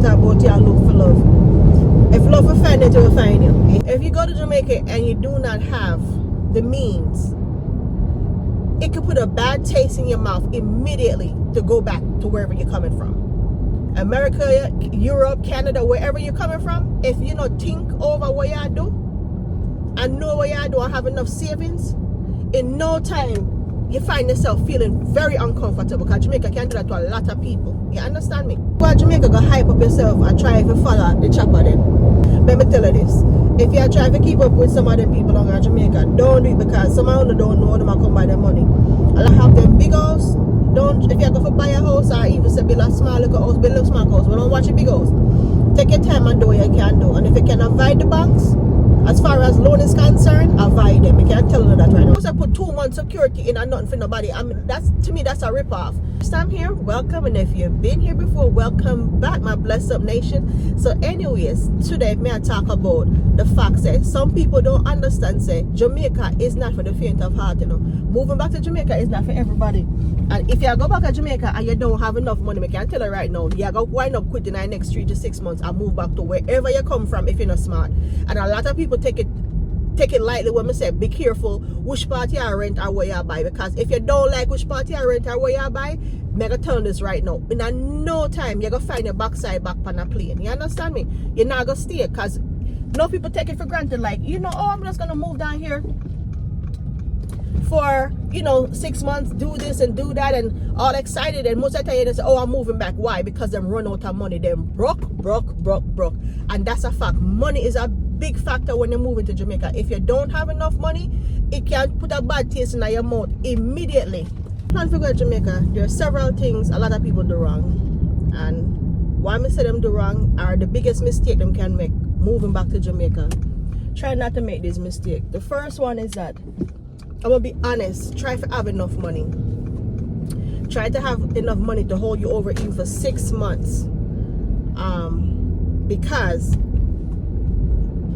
talk about you and look for love. If love will find it, it will find you. If you go to Jamaica and you do not have the means, it could put a bad taste in your mouth immediately to go back to wherever you're coming from. America, Europe, Canada, wherever you're coming from, if you don't think over what you do and know what you do and have enough savings, in no time you find yourself feeling very uncomfortable, because Jamaica can do that to a lot of people. You understand me? Go to Jamaica, go hype up yourself and try to follow the chopper then. Let me tell you this. If you're trying to keep up with some of the people in Jamaica, don't do it, because some of them don't know them and come by their money. I'll have them big house. Don't, if you're going to buy a house or even say build a small little house, build a small house, we don't watch a big house. Take your time and do what you can do. And if you can avoid the banks, as far as loan is concerned, avoid them. I can't tell you that right now. I put 2 months security in and nothing for nobody. I mean, that's, to me, that's a rip-off. First time here, welcome. And if you've been here before, welcome back, my blessed up nation. So anyways, today may I talk about the fact that some people don't understand, say, Jamaica is not for the faint of heart, you know. Moving back to Jamaica is not for everybody. And if you go back to Jamaica and you don't have enough money, I can tell you right now, you go wind up quitting in the next 3 to 6 months and move back to wherever you come from if you're not smart. And a lot of people take it lightly when I say be careful which part you rent or where you buy, because if you don't like which part you rent or where you buy, I'm gonna tell this right now, in no time you're gonna find your backside back on a plane. You understand me? You're not gonna stay, because no people take it for granted, like, you know, oh, I'm just gonna move down here for, you know, 6 months, do this and do that, and all excited, and most of the time they say, oh, I'm moving back. Why? Because them run out of money. Them broke. And that's a fact. Money is a big factor when you're moving to Jamaica. If you don't have enough money, it can put a bad taste in your mouth immediately. Plan to go to Jamaica, there are several things a lot of people do wrong, and why I say them do wrong are the biggest mistake them can make moving back to Jamaica. Try not to make this mistake. The first one is that, I'm gonna be honest, try to have enough money. Try to have enough money to hold you over even for 6 months, because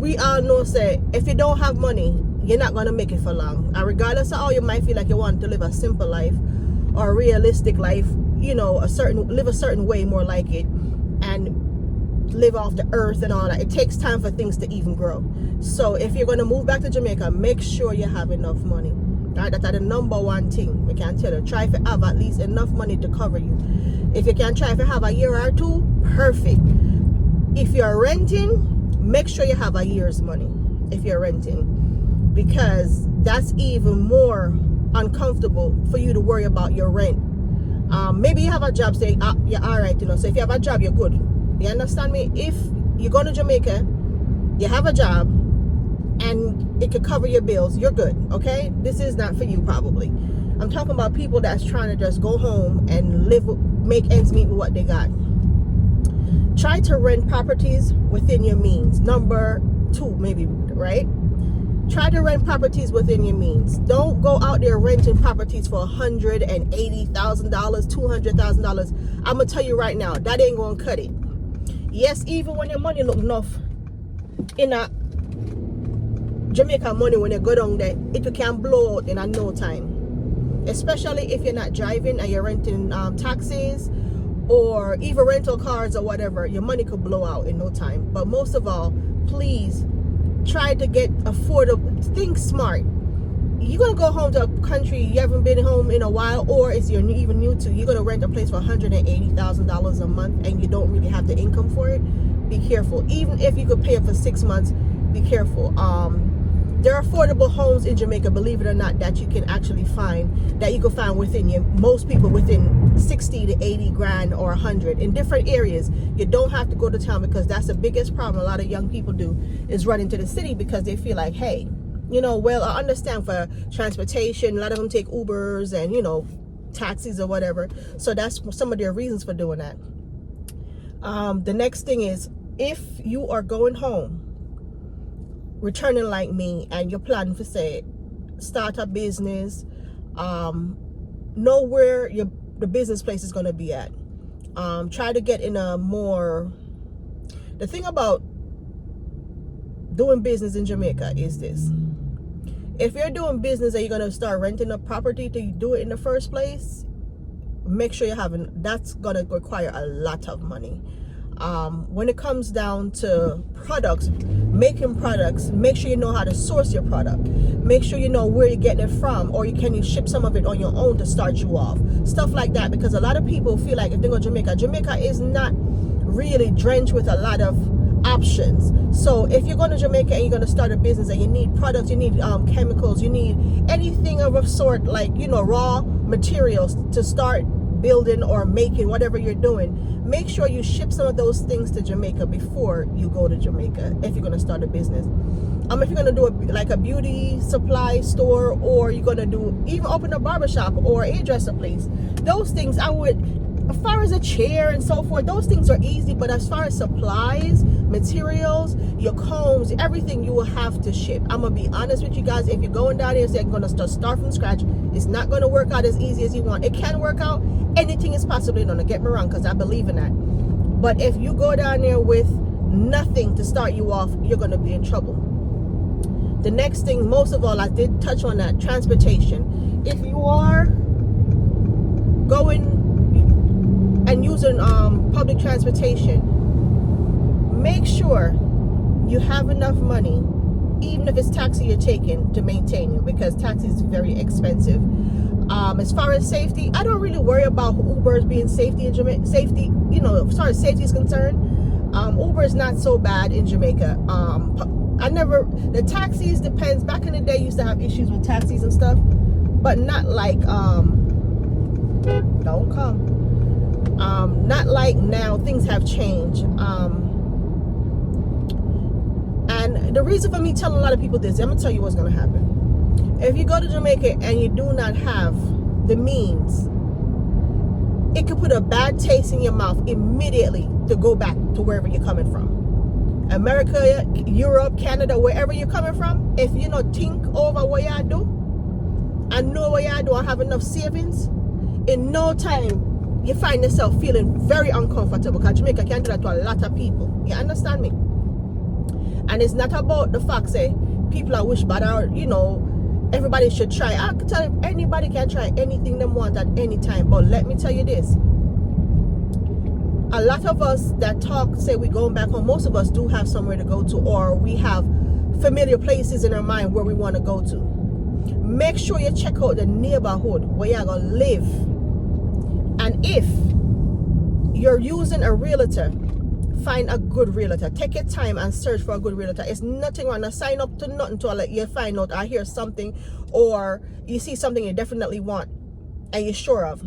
we all know, say, if you don't have money, you're not gonna make it for long. And regardless of how you might feel like you want to live a simple life or a realistic life, you know, live a certain way, more like it, and live off the earth and all that, it takes time for things to even grow. So if you're going to move back to Jamaica, make sure you have enough money. Right? That's the number one thing we can tell you. Try to have at least enough money to cover you. If you can try to have a year or two, perfect. If you're renting, make sure you have a year's money if you're renting, because that's even more uncomfortable for you to worry about your rent. Maybe you have a job, say, you're all right, you know. So if you have a job, you're good. You understand me? If you go to Jamaica, you have a job, and it could cover your bills, you're good, okay? This is not for you, probably. I'm talking about people that's trying to just go home and make ends meet with what they got. Try to rent properties within your means. Number 2, maybe, right? Try to rent properties within your means. Don't go out there renting properties for $180,000, $200,000. I'm gonna tell you right now, that ain't gonna cut it. Yes, even when your money look enough in a Jamaica money, when you go down there, it can blow out in a no time. Especially if you're not driving and you're renting taxis or even rental cars or whatever, your money could blow out in no time. But most of all, please try to get affordable. Think smart. You're gonna go home to a country you haven't been home in a while, or it's you're even new to. You're gonna rent a place for $180,000 a month, and you don't really have the income for it. Be careful. Even if you could pay it for 6 months, be careful. There are affordable homes in Jamaica, believe it or not, that you can actually find, that you can find within you. Most people within 60 to 80 grand or 100 in different areas. You don't have to go to town, because that's the biggest problem a lot of young people do, is run into the city, because they feel like, hey, you know, well, I understand for transportation, a lot of them take Ubers and, you know, taxis or whatever. So that's some of their reasons for doing that. The next thing is, if you are going home, returning like me, and you're planning to, say, start a business, know where the business place is going to be at. Try to get in a more, the thing about doing business in Jamaica is this: if you're doing business and you're going to start renting a property to do it in the first place, make sure you're having, that's going to require a lot of money. When it comes down to products, making products, make sure you know how to source your product. Make sure you know where you're getting it from, or can you ship some of it on your own to start you off. Stuff like that, because a lot of people feel like if they go to Jamaica is not really drenched with a lot of options. So if you're going to Jamaica and you're going to start a business and you need products, you need chemicals, you need anything of a sort, like, you know, raw materials to start building or making whatever you're doing, make sure you ship some of those things to Jamaica before you go to Jamaica if you're going to start a business. If you're going to do like a beauty supply store, or you're going to do even open a barbershop or a hairdresser place, those things I would, as far as a chair and so forth, those things are easy. But as far as supplies, materials, your combs, everything, you will have to ship. I'm gonna be honest with you guys, if you're going down here and say I'm gonna start from scratch, it's not gonna work out as easy as you want. It can work out, anything is possible, don't get me wrong, because I believe in that. But if you go down there with nothing to start you off, you're gonna be in trouble. The next thing, most of all, I did touch on that, transportation. If you are going and using public transportation, make sure you have enough money, even if it's taxi you're taking, to maintain you, because taxi is very expensive. As far as safety, I don't really worry about Ubers being safety in Jamaica. Safety, you know, as far as safety is concerned, Uber is not so bad in Jamaica. The taxis depends. Back in the day, used to have issues with taxis and stuff, but not like don't come. Not like now. Things have changed. And the reason for me telling a lot of people this, I'm gonna tell you what's gonna happen. If you go to Jamaica and you do not have the means, it could put a bad taste in your mouth immediately to go back to wherever you're coming from. America, Europe, Canada, wherever you're coming from, if you not think over what you do and know what you do and have enough savings, in no time you find yourself feeling very uncomfortable, because Jamaica can do that to a lot of people. You understand me? And it's not about the fact say people are wish bad, or you know, everybody should try. I can tell you, anybody can try anything they want at any time. But let me tell you this, a lot of us that talk say we're going back home, most of us do have somewhere to go to, or we have familiar places in our mind where we want to go to. Make sure you check out the neighborhood where you're going to live. And if you're using a realtor, find a good realtor. Take your time and search for a good realtor. It's nothing wrong to sign up to nothing to let you find out or hear something, or you see something you definitely want and you're sure of.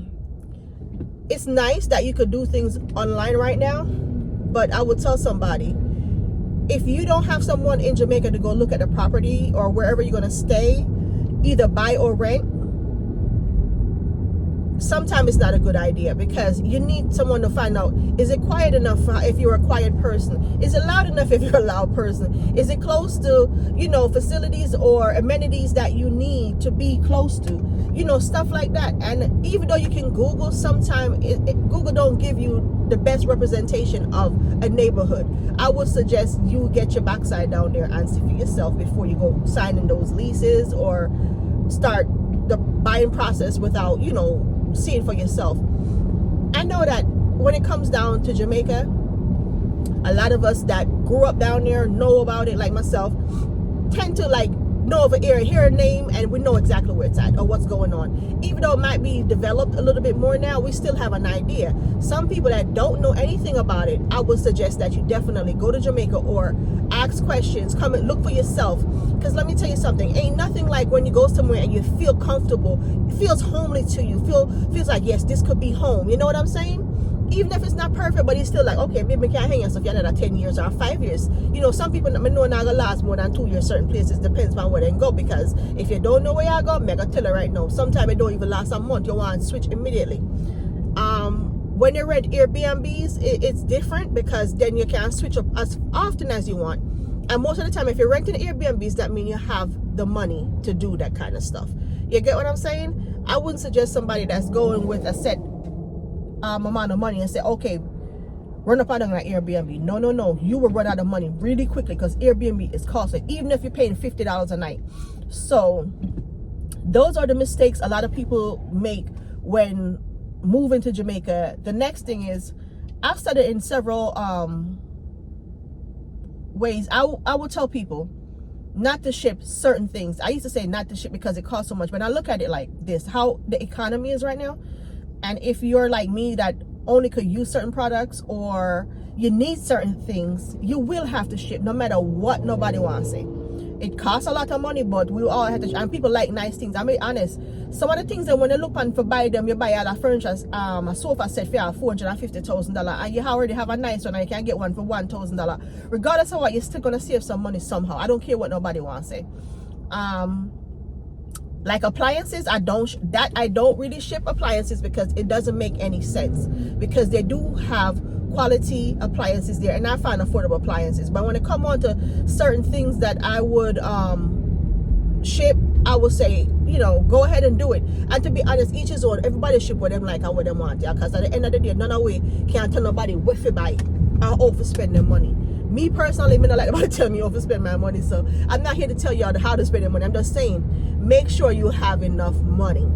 It's nice that you could do things online right now, but I would tell somebody, if you don't have someone in Jamaica to go look at the property or wherever you're going to stay, either buy or rent, sometimes it's not a good idea, because you need someone to find out, is it quiet enough if you're a quiet person? Is it loud enough if you're a loud person? Is it close to, you know, facilities or amenities that you need to be close to? You know, stuff like that. And even though you can Google, sometimes Google don't give you the best representation of a neighborhood. I would suggest you get your backside down there and see for yourself before you go signing those leases or start the buying process without, you know, seeing for yourself. I know that when it comes down to Jamaica, a lot of us that grew up down there know about it, like myself, tend to like know of an area, hear a name, and we know exactly where it's at or what's going on. Even though it might be developed a little bit more now, we still have an idea. Some people that don't know anything about it, I would suggest that you definitely go to Jamaica or ask questions, come and look for yourself. Because let me tell you something, ain't nothing like when you go somewhere and you feel comfortable, it feels homely to you, feels like, yes, this could be home. You know what I'm saying? Even if it's not perfect, but it's still like, okay, maybe we can't hang yourself another 10 years or 5 years. You know, some people know not gonna last more than 2 years certain places, depends on where they go. Because if you don't know where you go, mega tell you right now, sometimes it don't even last a month. You want to switch immediately. When you rent Airbnbs, it's different, because then you can switch up as often as you want. And most of the time, if you're renting Airbnbs, that means you have the money to do that kind of stuff. You get what I'm saying? I wouldn't suggest somebody that's going with a set amount of money and say, okay, run up on an Airbnb. No. You will run out of money really quickly, because Airbnb is costly, even if you're paying $50 a night. So those are the mistakes a lot of people make when moving to Jamaica. The next thing is, I've studied in several ways. I would tell people not to ship certain things. I used to say not to ship because it costs so much, but I look at it like this, how the economy is right now. And if you're like me that only could use certain products or you need certain things, you will have to ship no matter what nobody wants to say. It costs a lot of money, but we all have to, and people like nice things. I'm being honest. Some of the things that when you look on for buy them, you buy a furniture, a sofa set for $450,000, and you already have a nice one, and you can get one for $1,000. Regardless of what, you're still gonna save some money somehow. I don't care what nobody wants to say. Like appliances, I don't really ship appliances because it doesn't make any sense, because they do have quality appliances there, and I find affordable appliances. But when it comes on to certain things that I would ship, I would say, you know, go ahead and do it. And to be honest, each is own. Everybody ship what them like and what them want, yeah. Because at the end of the day, none of we can't tell nobody what to buy or overspend their money. Me personally, me not like nobody tell me overspend my money, so I'm not here to tell y'all how to spend your money. I'm just saying, make sure you have enough money.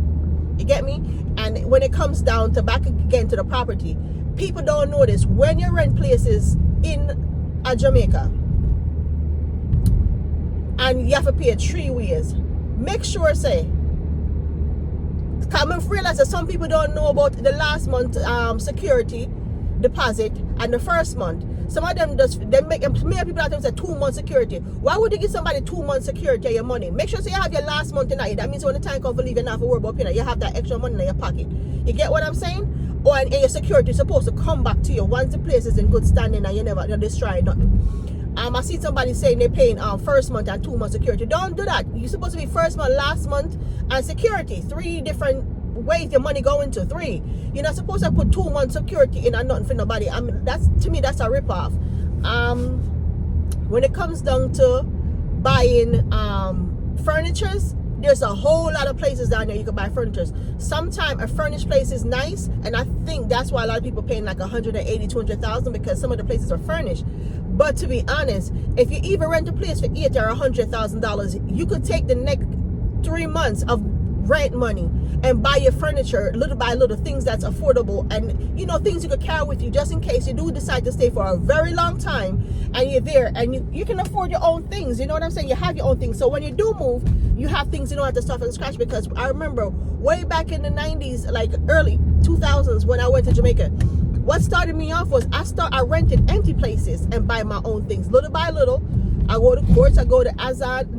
You get me? And when it comes down to back again to the property, people don't know this. When you rent places in Jamaica and you have to pay 3 ways, make sure say, come and realize that some people don't know about the last month security deposit and the first month. Some of them just, they make many people out there say 2 months security. Why would you give somebody 2 months security of your money? Make sure so you have your last month in it. That means when the time comes to leave, you don't have to worry about paying. You have that extra money in your pocket. You get what I'm saying? Or and your security is supposed to come back to you once the place is in good standing and you never destroy nothing. I see somebody saying they're paying first month and 2 months security. Don't do that. You're supposed to be first month, last month, and security. 3 different ways your money going to 3. You're not supposed to put 2 months security in and nothing for nobody. I mean, that's, to me, that's a ripoff. When it comes down to buying furnitures, there's a whole lot of places down there you can buy furnitures. Sometimes a furnished place is nice, and I think that's why a lot of people paying like 180, 200,000, because some of the places are furnished. But to be honest, if you even rent a place for $80,000 or $100,000, you could take the next 3 months of rent money and buy your furniture little by little, things that's affordable, and you know, things you could carry with you just in case you do decide to stay for a very long time and you're there and you can afford your own things. You know what I'm saying? You have your own things, so when you do move, you have things, you don't have to start from scratch. Because I remember way back in the 90s, like early 2000s, when I went to Jamaica, what started me off was I rented empty places and buy my own things little by little. I go to Courts, I go to Azan,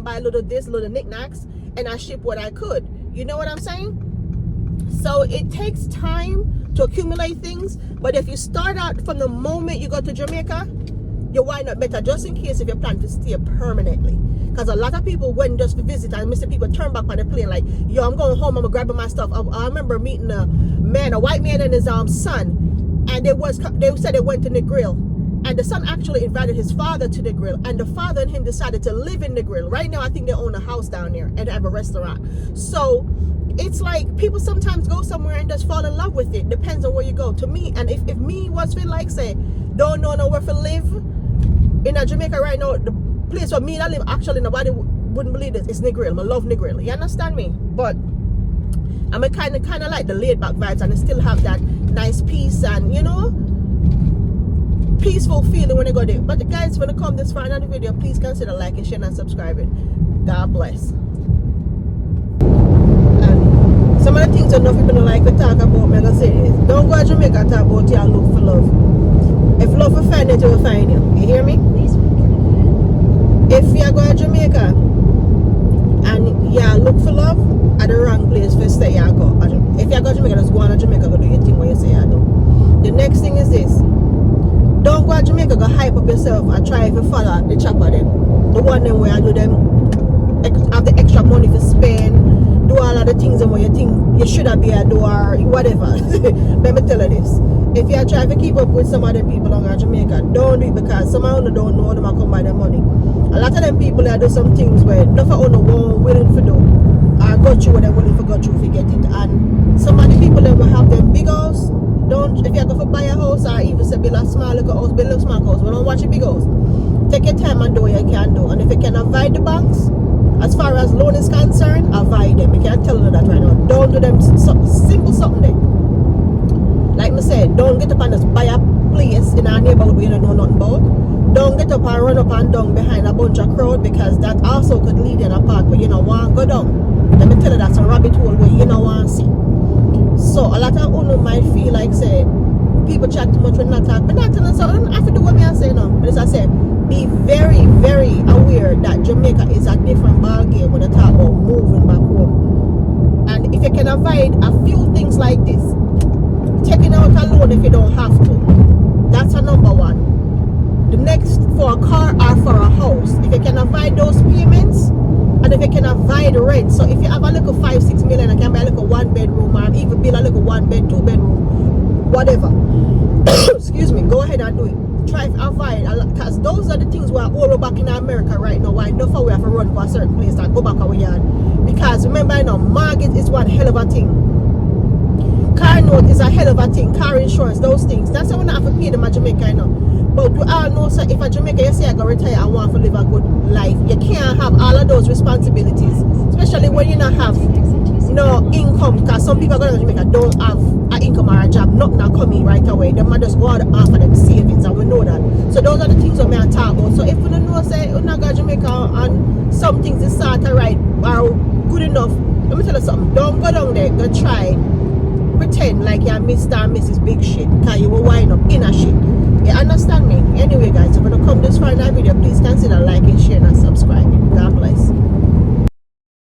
buy little this, little knickknacks, and I ship what I could. You know what I'm saying? So it takes time to accumulate things, but if you start out from the moment you go to Jamaica, you wind up better, just in case if you plan to stay permanently. Because a lot of people went just to visit, and Mr. People turn back on the plane like, yo, I'm going home, I'm grabbing my stuff. I remember meeting a white man and his son, and they said they went to the grill. And the son actually invited his father to the grill, and the father and him decided to live in the grill. Right now, I think they own a house down there and have a restaurant. So it's like people sometimes go somewhere and just fall in love with it. Depends on where you go. To me, and if me was feel like say, don't know nowhere to live in Jamaica right now, the place where me I live, actually nobody wouldn't believe it. It's Negril. I love Negril. You understand me? But I'm a kind of like the laid back vibes, and I still have that nice peace and, you know, peaceful feeling when I go there. But guys, when I come this far another video, please consider liking, sharing, and subscribing. God bless. And some of the things I know people don't like to talk about, I'm gonna say is, don't go to Jamaica and talk about you and look for love. If love will find it, it will find you. You hear me? If you go to Jamaica and you look for love at the wrong place, first say you go. If you go to Jamaica, just go on to Jamaica, go do your thing where you say you do. The next thing is this. Don't go to Jamaica, go hype up yourself and try to follow the chopper them. The one them where I do them, have the extra money to spend, do all of the things and where you think you should have been a do or whatever. Let me tell you this. If you try to keep up with some of the people in Jamaica, don't do it, because some of them don't know them come by their money. A lot of them people that do some things where nothing on the wall willing to do. I got you what they're willing to go through if you get it. And some of the people that will have them big house. Don't, if you go for buy a house or even say build a small little house, build a small house, we don't watch a big house. Take your time and do what you can do. And if you can avoid the banks, as far as loan is concerned, avoid them. You can't tell you that right now. Don't do them simple something there. Like me said, don't get up and just buy a place in our neighborhood where you don't know nothing about. Don't get up and run up and down behind a bunch of crowd, because that also could lead you in a path where you don't want to go down. Let me tell you, that's a rabbit hole where you don't want to see. So a lot of people might feel like, say, people chat too much when not talk. But not telling so I don't have to do what me I say now. But as I said, be very, very aware that Jamaica is a different ball game when you talk about moving back home. And if you can avoid a few things like this, taking out a loan if you don't have to, that's a number one. The next, for a car or for a house, if you can avoid those payments, and if you can avoid rent. So if you have a little 5-6 million, you can buy a little 1 bedroom, or even build a little 1 bed, 2 bedroom, whatever. Excuse me, go ahead and do it. Try to avoid, because those are the things we are all back in America right now. Why enough we have to run for a certain place and go back our yard. Because remember, you know, mortgage is one hell of a thing. Car note is a hell of a thing. Car insurance, those things. That's why we not have to pay them at Jamaica, you know. But we all know, so if a Jamaica you say I go retire and want to live a good life, you can't have all of those responsibilities, especially when you not have no income. Because some people going to Jamaica don't have an income or a job, nothing not coming right away. They might just go out after them savings, and we know that. So those are the things that we are talking about. So if you don't know, say you not go to Jamaica and some things is sort of right or good enough, let me tell you something. Don't go down there. Go try pretend like you're Mr. and Mrs. Big Shit, because you will wind up in a shit. You understand me? Anyway guys, if you want to come this far in that video, please consider liking, sharing and subscribing. God bless.